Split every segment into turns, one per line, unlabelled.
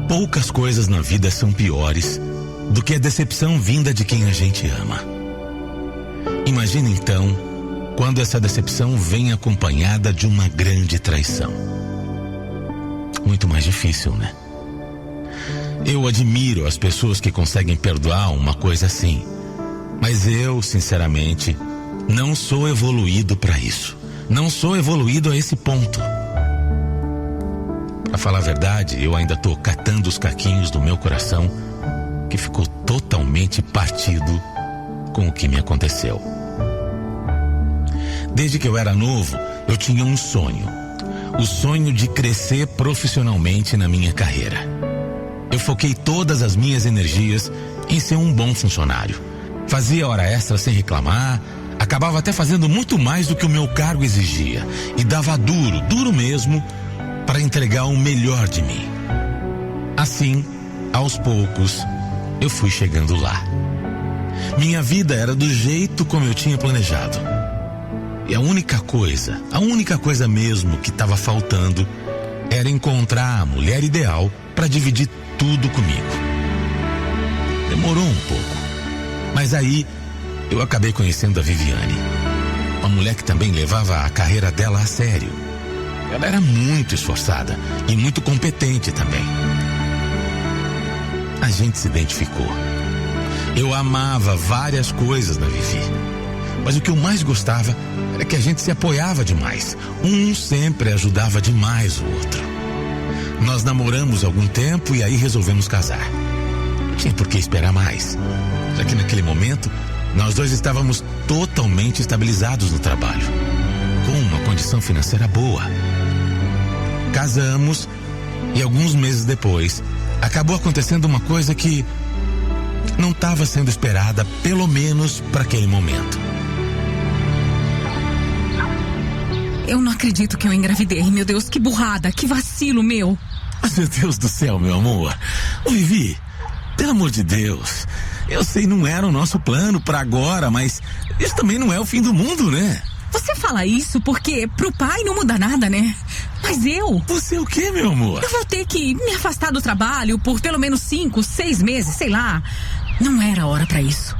Poucas coisas na vida são piores do que a decepção vinda de quem a gente ama. Imagina então quando essa decepção vem acompanhada de uma grande traição. Muito mais difícil, né? Eu admiro as pessoas que conseguem perdoar uma coisa assim, mas eu, sinceramente, não sou evoluído para isso. Não sou evoluído a esse ponto. Pra falar a verdade, eu ainda tô catando os caquinhos do meu coração, que ficou totalmente partido com o que me aconteceu. Desde que eu era novo, eu tinha um sonho. O sonho de crescer profissionalmente na minha carreira. Eu foquei todas as minhas energias em ser um bom funcionário. Fazia hora extra sem reclamar, acabava até fazendo muito mais do que o meu cargo exigia. E dava duro mesmo, para entregar o melhor de mim. Assim, aos poucos, eu fui chegando lá. Minha vida era do jeito como eu tinha planejado. E a única coisa mesmo que estava faltando era encontrar a mulher ideal para dividir tudo comigo. Demorou um pouco, mas aí eu acabei conhecendo a Viviane, uma mulher que também levava a carreira dela a sério. Ela era muito esforçada e muito competente também. A gente se identificou. Eu amava várias coisas na Vivi, mas o que eu mais gostava era que a gente se apoiava demais. Um sempre ajudava demais o outro. Nós namoramos algum tempo e aí resolvemos casar. Não tinha por que esperar mais, já que naquele momento nós dois estávamos totalmente estabilizados no trabalho, com uma condição financeira boa. Casamos e alguns meses depois acabou acontecendo uma coisa que não estava sendo esperada, pelo menos para aquele momento.
Eu não acredito que eu engravidei. Meu Deus, que burrada, que vacilo meu.
Meu Deus do céu, meu amor. Ô, Vivi, pelo amor de Deus, eu sei, não era o nosso plano para agora, mas isso também não é o fim do mundo, né?
Você fala isso porque pro pai não muda nada, né? Mas eu...
Você o quê, meu amor?
Eu vou ter que me afastar do trabalho por pelo menos 5, 6 meses, sei lá. Não era hora pra isso.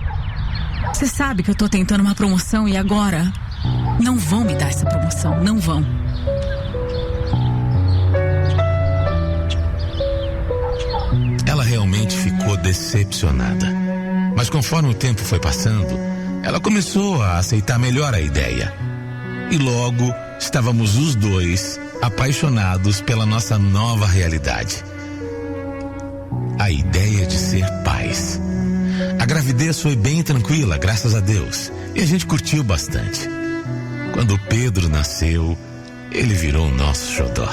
Você sabe que eu tô tentando uma promoção e agora não vão me dar essa promoção, não vão.
Ela realmente ficou decepcionada. Mas conforme o tempo foi passando, ela começou a aceitar melhor a ideia. E logo estávamos os dois apaixonados pela nossa nova realidade. A ideia de ser pais. A gravidez foi bem tranquila, graças a Deus. E a gente curtiu bastante. Quando o Pedro nasceu, ele virou o nosso xodó.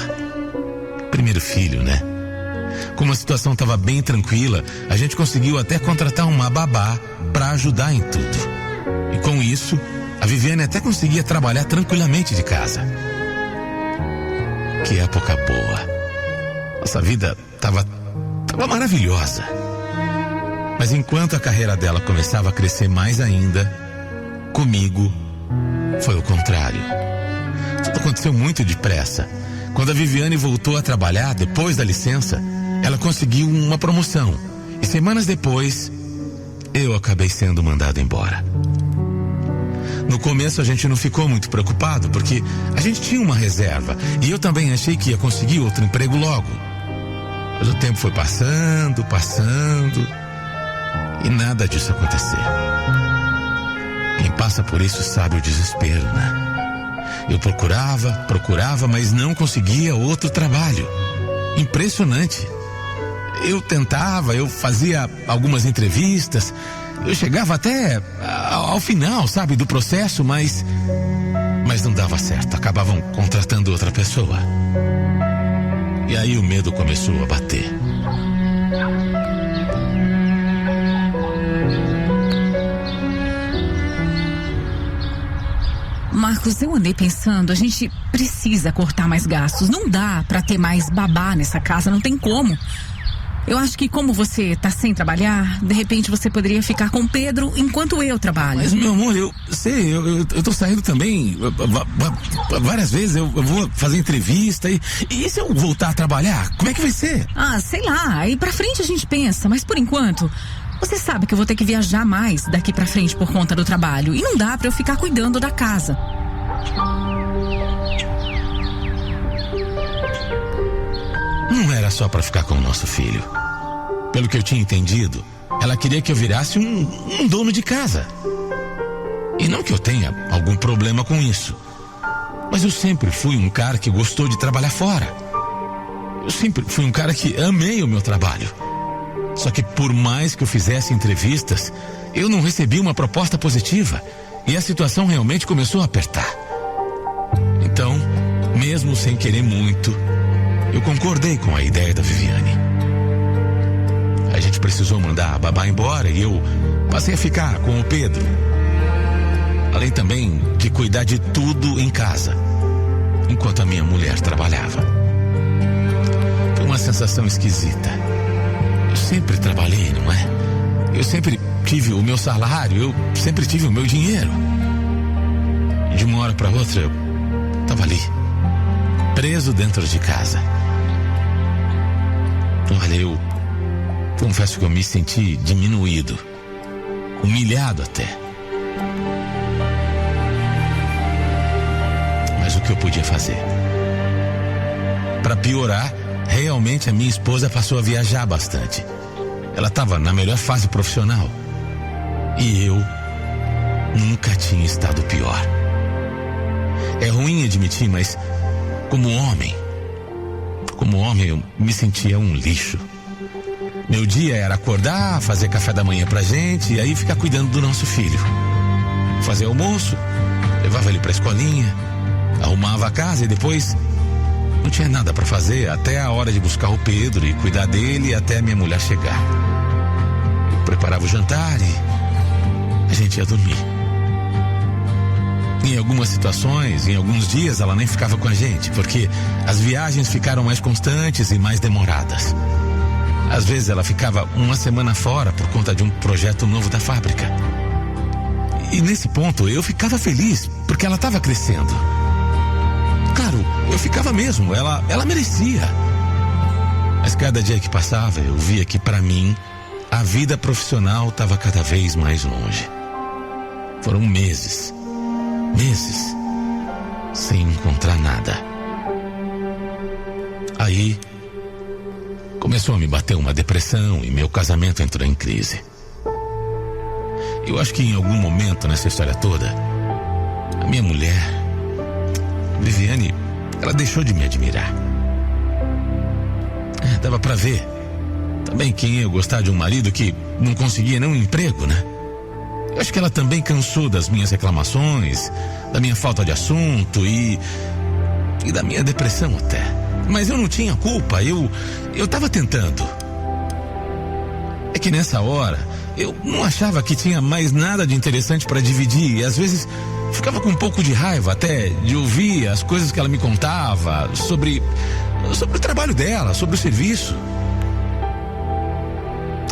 Primeiro filho, né? Como a situação estava bem tranquila, a gente conseguiu até contratar uma babá para ajudar em tudo. E com isso, a Viviane até conseguia trabalhar tranquilamente de casa. Que época boa. Nossa vida tava maravilhosa. Mas enquanto a carreira dela começava a crescer mais ainda, comigo foi o contrário. Tudo aconteceu muito depressa. Quando a Viviane voltou a trabalhar, depois da licença, ela conseguiu uma promoção. E semanas depois, eu acabei sendo mandado embora. No começo a gente não ficou muito preocupado, porque a gente tinha uma reserva. E eu também achei que ia conseguir outro emprego logo. Mas o tempo foi passando, e nada disso aconteceu. Quem passa por isso sabe o desespero, né? Eu procurava, mas não conseguia outro trabalho. Impressionante. Eu tentava, eu fazia algumas entrevistas, eu chegava até ao final, sabe, do processo, mas não dava certo. Acabavam contratando outra pessoa. E aí o medo começou a bater.
Marcos, eu andei pensando, a gente precisa cortar mais gastos. Não dá pra ter mais babá nessa casa, não tem como. Eu acho que como você tá sem trabalhar, de repente você poderia ficar com o Pedro enquanto eu trabalho.
Mas, meu amor, eu tô saindo também várias vezes, eu vou fazer entrevista e se eu voltar a trabalhar, como é que vai ser?
Ah, sei lá, aí pra frente a gente pensa, mas por enquanto, você sabe que eu vou ter que viajar mais daqui pra frente por conta do trabalho e não dá pra eu ficar cuidando da casa.
Não era só pra ficar com o nosso filho. Pelo que eu tinha entendido, ela queria que eu virasse um dono de casa. E não que eu tenha algum problema com isso. Mas eu sempre fui um cara que gostou de trabalhar fora. Eu sempre fui um cara que amei o meu trabalho. Só que por mais que eu fizesse entrevistas, eu não recebi uma proposta positiva. E a situação realmente começou a apertar. Então, mesmo sem querer muito, eu concordei com a ideia da Viviane. A gente precisou mandar a babá embora e eu passei a ficar com o Pedro. Além também de cuidar de tudo em casa, enquanto a minha mulher trabalhava. Foi uma sensação esquisita. Eu sempre trabalhei, não é? Eu sempre tive o meu salário, eu sempre tive o meu dinheiro. E de uma hora para outra, eu estava ali, preso dentro de casa. Olha, eu confesso que eu me senti diminuído, humilhado até. Mas o que eu podia fazer? Para piorar, realmente a minha esposa passou a viajar bastante. Ela estava na melhor fase profissional. E eu nunca tinha estado pior. É ruim admitir, mas como homem eu me sentia um lixo. Meu dia era acordar, fazer café da manhã pra gente e aí ficar cuidando do nosso filho. Fazer almoço, levava ele pra escolinha, arrumava a casa e depois não tinha nada pra fazer até a hora de buscar o Pedro e cuidar dele até a minha mulher chegar. Eu preparava o jantar e a gente ia dormir. Em algumas situações, em alguns dias, ela nem ficava com a gente, porque as viagens ficaram mais constantes e mais demoradas. Às vezes ela ficava uma semana fora por conta de um projeto novo da fábrica. E nesse ponto eu ficava feliz, porque ela estava crescendo. Claro, eu ficava mesmo, ela merecia. Mas cada dia que passava, eu via que para mim, a vida profissional estava cada vez mais longe. Foram meses sem encontrar nada. Aí começou a me bater uma depressão e meu casamento entrou em crise. Eu acho que em algum momento nessa história toda, a minha mulher, Viviane, ela deixou de me admirar. Dava pra ver também quem ia gostar de um marido que não conseguia nem um emprego, né? Eu acho que ela também cansou das minhas reclamações, da minha falta de assunto e da minha depressão até. Mas eu não tinha culpa, eu tava tentando. É que nessa hora, eu não achava que tinha mais nada de interessante para dividir e às vezes ficava com um pouco de raiva até de ouvir as coisas que ela me contava sobre o trabalho dela, sobre o serviço.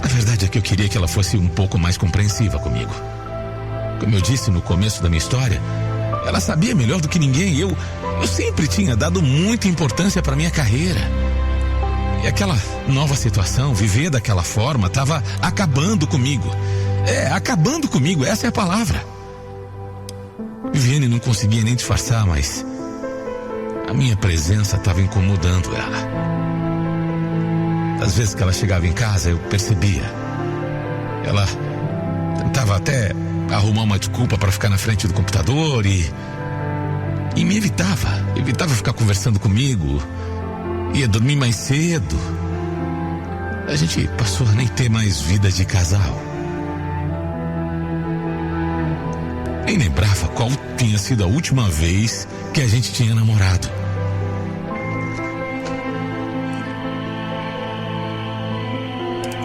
A verdade é que eu queria que ela fosse um pouco mais compreensiva comigo. Como eu disse no começo da minha história, ela sabia melhor do que ninguém. Eu sempre tinha dado muita importância para minha carreira. E aquela nova situação, viver daquela forma, estava acabando comigo. Acabando comigo, essa é a palavra. Viviane não conseguia nem disfarçar, mas a minha presença estava incomodando ela. Às vezes que ela chegava em casa, eu percebia. Ela tentava até arrumar uma desculpa para ficar na frente do computador e me evitava ficar conversando comigo. Ia dormir mais cedo. A gente passou a nem ter mais vida de casal. Nem lembrava qual tinha sido a última vez que a gente tinha namorado.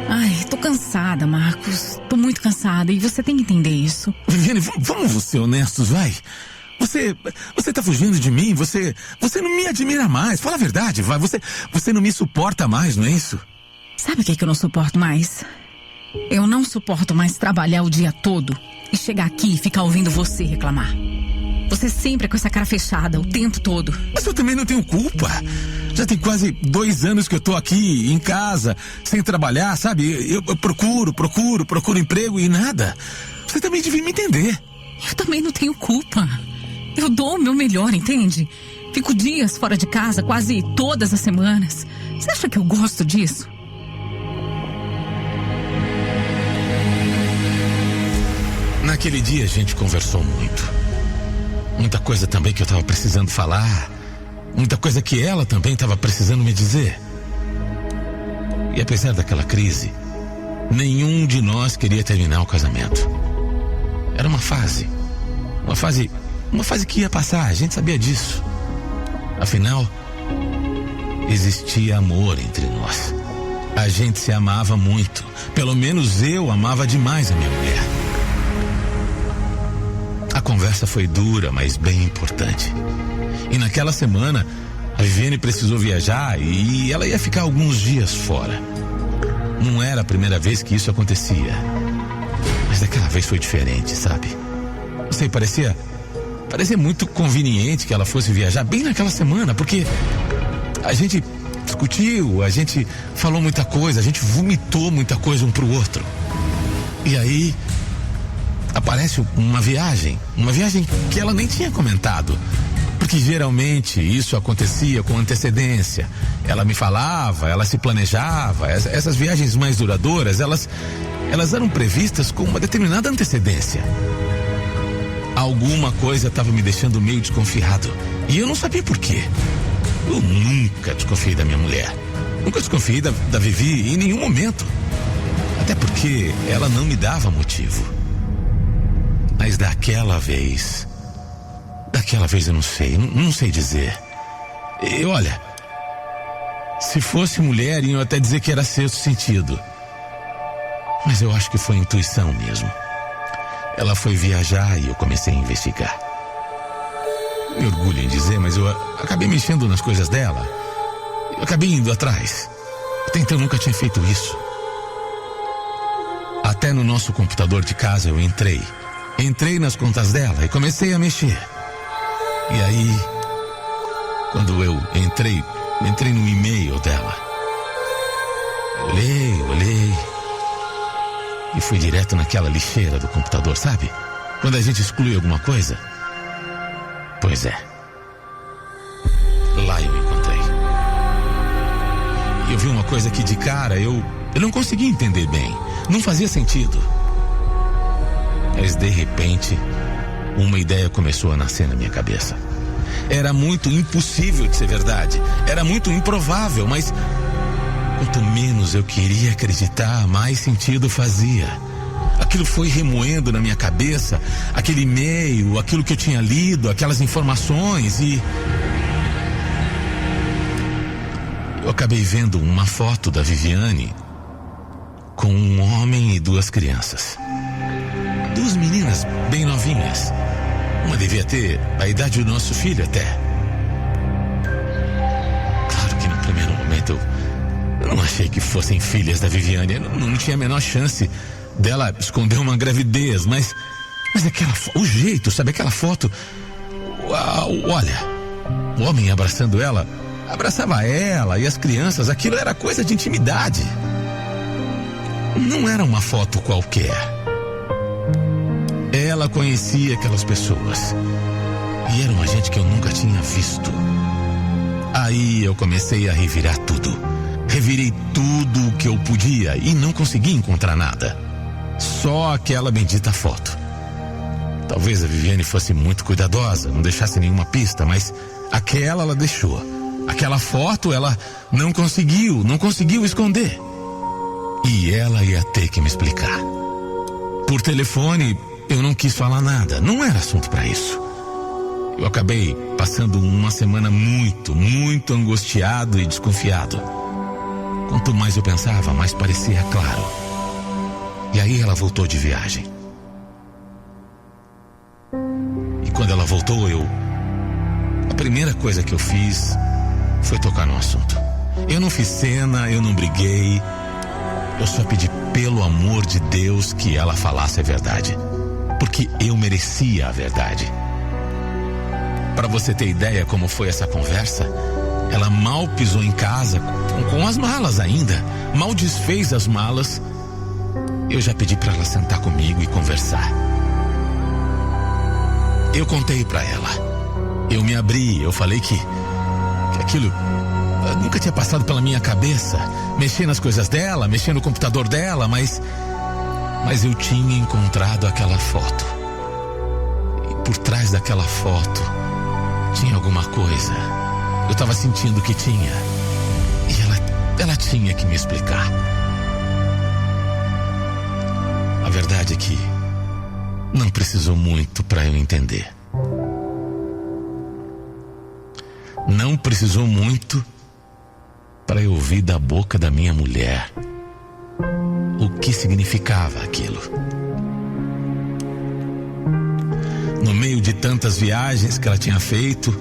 Ai, tô cansada, Marcos. Tô muito cansada e você tem que entender isso.
Viviane, vamos ser honestos, vai. Você tá fugindo de mim, você não me admira mais. Fala a verdade, vai. Você não me suporta mais, não é isso?
Sabe o que eu não suporto mais? Eu não suporto mais trabalhar o dia todo e chegar aqui e ficar ouvindo você reclamar. Você sempre com essa cara fechada o tempo todo.
Mas eu também não tenho culpa. Já tem quase 2 anos que eu tô aqui em casa, sem trabalhar, sabe? Eu procuro emprego e nada. Você também devia me entender.
Eu também não tenho culpa. Eu dou o meu melhor, entende? Fico dias fora de casa, quase todas as semanas. Você acha que eu gosto disso?
Naquele dia a gente conversou muito. Muita coisa também que eu tava precisando falar. Muita coisa que ela também tava precisando me dizer. E apesar daquela crise, nenhum de nós queria terminar o casamento. Era uma fase que ia passar, a gente sabia disso. Afinal, existia amor entre nós. A gente se amava muito. Pelo menos eu amava demais a minha mulher. A conversa foi dura, mas bem importante. E naquela semana, a Viviane precisou viajar e ela ia ficar alguns dias fora. Não era a primeira vez que isso acontecia. Mas daquela vez foi diferente, sabe? Não sei, parecia muito conveniente que ela fosse viajar bem naquela semana, porque a gente discutiu, a gente falou muita coisa, a gente vomitou muita coisa um pro outro. E aí aparece uma viagem que ela nem tinha comentado, porque geralmente isso acontecia com antecedência. Ela me falava, ela se planejava. Essas viagens mais duradouras, elas eram previstas com uma determinada antecedência. Alguma coisa estava me deixando meio desconfiado e eu não sabia por quê. Eu nunca desconfiei da minha mulher, nunca desconfiei da Vivi em nenhum momento, até porque ela não me dava motivo. Mas daquela vez eu não sei dizer. E olha, se fosse mulher, iam até dizer que era sexto sentido. Mas eu acho que foi intuição mesmo. Ela foi viajar e eu comecei a investigar. Me orgulho em dizer, mas eu acabei mexendo nas coisas dela. Eu acabei indo atrás. Até então eu nunca tinha feito isso. Até no nosso computador de casa eu entrei nas contas dela e comecei a mexer. E aí, quando eu entrei no e-mail dela, olhei e fui direto naquela lixeira do computador, sabe? Quando a gente exclui alguma coisa. Pois é. Lá eu encontrei. E eu vi uma coisa que de cara eu não conseguia entender bem. Não fazia sentido. Mas de repente, uma ideia começou a nascer na minha cabeça. Era muito impossível de ser verdade. Era muito improvável, mas quanto menos eu queria acreditar, mais sentido fazia. Aquilo foi remoendo na minha cabeça, aquele e-mail, aquilo que eu tinha lido, aquelas informações, e eu acabei vendo uma foto da Viviane com um homem e 2 crianças. 2 meninas bem novinhas. Uma devia ter a idade do nosso filho até. Claro que no primeiro momento eu não achei que fossem filhas da Viviane. Eu não tinha a menor chance dela esconder uma gravidez, mas o jeito, sabe, aquela foto. Olha, o homem abraçando ela, abraçava ela e as crianças, aquilo era coisa de intimidade. Não era uma foto qualquer. Ela conhecia aquelas pessoas e era uma gente que eu nunca tinha visto. Aí eu comecei a revirar tudo. Revirei tudo o que eu podia e não consegui encontrar nada. Só aquela bendita foto. Talvez a Viviane fosse muito cuidadosa, não deixasse nenhuma pista, mas aquela ela deixou. Aquela foto ela não conseguiu esconder. E ela ia ter que me explicar. Por telefone, eu não quis falar nada, não era assunto para isso. Eu acabei passando uma semana muito, muito angustiado e desconfiado. Quanto mais eu pensava, mais parecia claro. E aí ela voltou de viagem. E quando ela voltou, a primeira coisa que eu fiz foi tocar no assunto. Eu não fiz cena, eu não briguei, Eu só pedi pelo amor de Deus que ela falasse a verdade, porque eu merecia a verdade. Para você ter ideia como foi essa conversa, ela mal pisou em casa, com as malas ainda, mal desfez as malas. Eu já pedi para ela sentar comigo e conversar. Eu contei para ela, eu me abri, eu falei que aquilo nunca tinha passado pela minha cabeça, mexer nas coisas dela, mexer no computador dela, mas eu tinha encontrado aquela foto. E por trás daquela foto tinha alguma coisa. Eu estava sentindo que tinha. E ela tinha que me explicar. A verdade é que não precisou muito para eu entender. Não precisou muito para eu ouvir da boca da minha mulher o que significava aquilo. No meio de tantas viagens que ela tinha feito,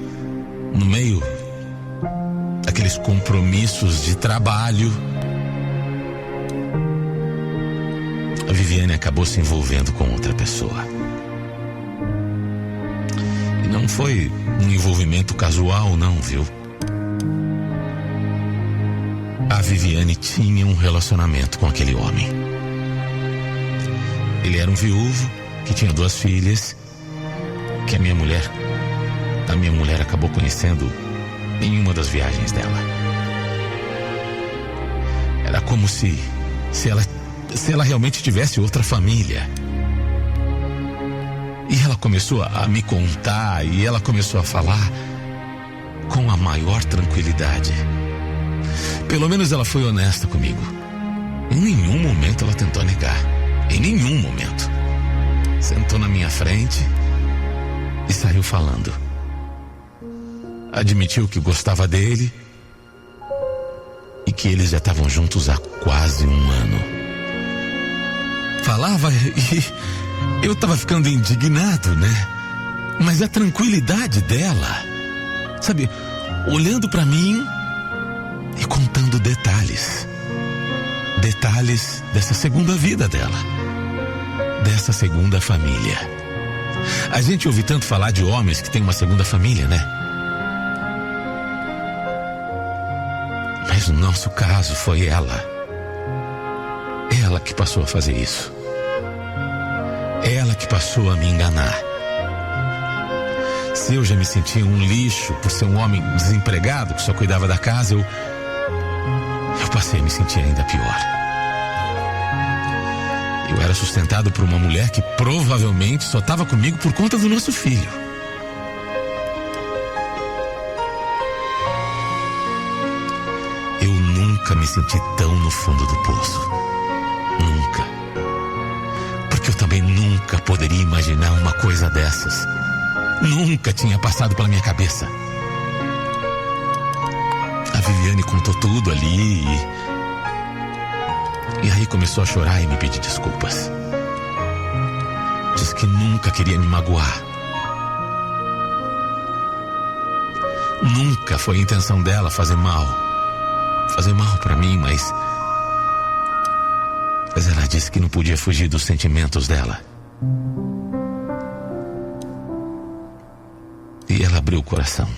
no meio daqueles compromissos de trabalho, a Viviane acabou se envolvendo com outra pessoa. E não foi um envolvimento casual, não, viu? A Viviane tinha um relacionamento com aquele homem. Ele era um viúvo que tinha 2 filhas, que a minha mulher acabou conhecendo em uma das viagens dela. Era como se ela realmente tivesse outra família. E ela começou a me contar, e ela começou a falar com a maior tranquilidade. Pelo menos ela foi honesta comigo. Em nenhum momento ela tentou negar. Em nenhum momento. Sentou na minha frente e saiu falando. Admitiu que gostava dele e que eles já estavam juntos há quase 1 ano. Falava e eu estava ficando indignado, né? Mas a tranquilidade dela, sabe, olhando para mim e contando detalhes dessa segunda vida dela, dessa segunda família. A gente ouve tanto falar de homens que têm uma segunda família, né? Mas no nosso caso foi ela que passou a fazer isso. Ela que passou a me enganar. Se eu já me sentia um lixo por ser um homem desempregado que só cuidava da casa, eu passei a me sentir ainda pior. Eu era sustentado por uma mulher que provavelmente só estava comigo por conta do nosso filho. Eu nunca me senti tão no fundo do poço. Nunca. Porque eu também nunca poderia imaginar uma coisa dessas. Nunca tinha passado pela minha cabeça. A Viviane contou tudo ali e aí começou a chorar e me pedir desculpas. Diz que nunca queria me magoar. Nunca foi a intenção dela fazer mal pra mim, mas ela disse que não podia fugir dos sentimentos dela. E ela abriu o coração.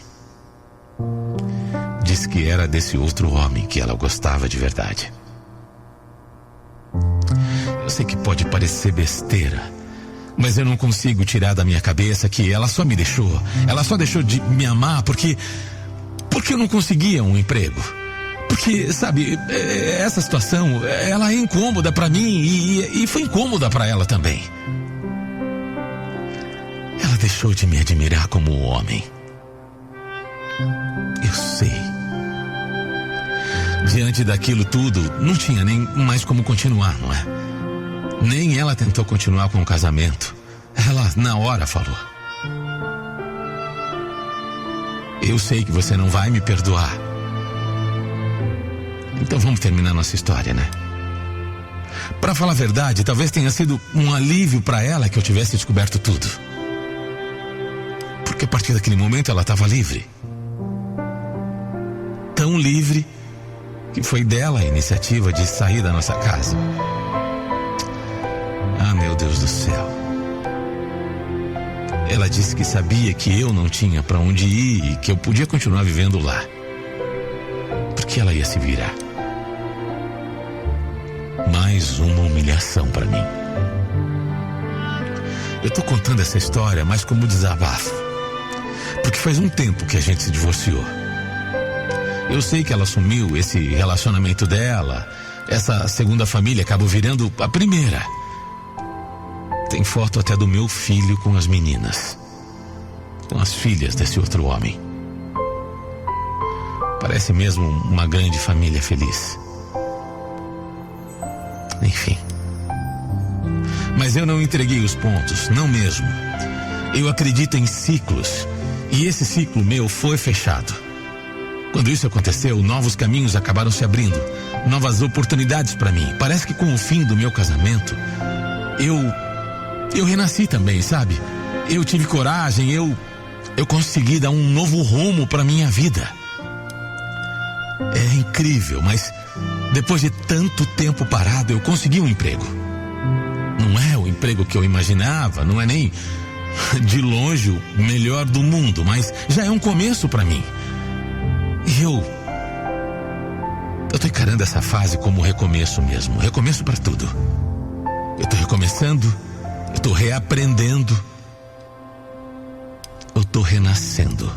Disse que era desse outro homem que ela gostava de verdade. Eu sei que pode parecer besteira, mas eu não consigo tirar da minha cabeça que ela só deixou de me amar porque eu não conseguia um emprego. Porque, sabe, essa situação, ela é incômoda pra mim e foi incômoda pra ela também. Ela deixou de me admirar como homem. Eu sei. Diante daquilo tudo, não tinha nem mais como continuar, não é? Nem ela tentou continuar com o casamento. Ela, na hora, falou: eu sei que você não vai me perdoar. Então vamos terminar nossa história, né? Pra falar a verdade, talvez tenha sido um alívio pra ela que eu tivesse descoberto tudo. Porque a partir daquele momento ela estava livre. Tão livre que foi dela a iniciativa de sair da nossa casa. Ah, meu Deus do céu. Ela disse que sabia que eu não tinha para onde ir e que eu podia continuar vivendo lá, porque ela ia se virar. Mais uma humilhação para mim. Eu tô contando essa história mais como desabafo, porque faz um tempo que a gente se divorciou. Eu sei que ela assumiu esse relacionamento dela, essa segunda família acabou virando a primeira. Tem foto até do meu filho com as meninas, com as filhas desse outro homem. Parece mesmo uma grande família feliz. Enfim. Mas eu não entreguei os pontos, não mesmo. Eu acredito em ciclos, e esse ciclo meu foi fechado. Quando isso aconteceu, novos caminhos acabaram se abrindo, novas oportunidades para mim. Parece que com o fim do meu casamento, eu renasci também, sabe? Eu tive coragem, eu consegui dar um novo rumo para minha vida. É incrível, mas depois de tanto tempo parado, eu consegui um emprego. Não é o emprego que eu imaginava, não é nem de longe o melhor do mundo, mas já é um começo para mim. E eu tô encarando essa fase como recomeço mesmo, recomeço para tudo. Eu tô recomeçando, eu tô reaprendendo, eu tô renascendo.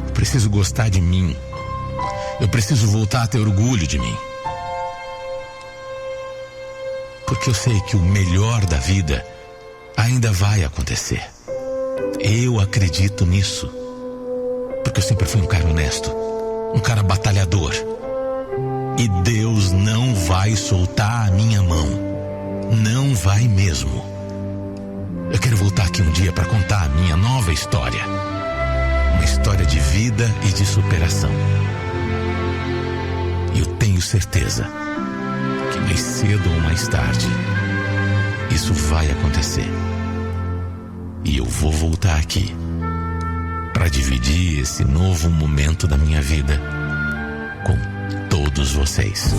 Eu preciso gostar de mim. Eu preciso voltar a ter orgulho de mim. Porque eu sei que o melhor da vida ainda vai acontecer. Eu acredito nisso. Porque eu sempre fui um cara honesto, um cara batalhador. E Deus não vai soltar a minha mão. Não vai mesmo. Eu quero voltar aqui um dia para contar a minha nova história. Uma história de vida e de superação. E eu tenho certeza que mais cedo ou mais tarde isso vai acontecer. E eu vou voltar aqui para dividir esse novo momento da minha vida com todos vocês.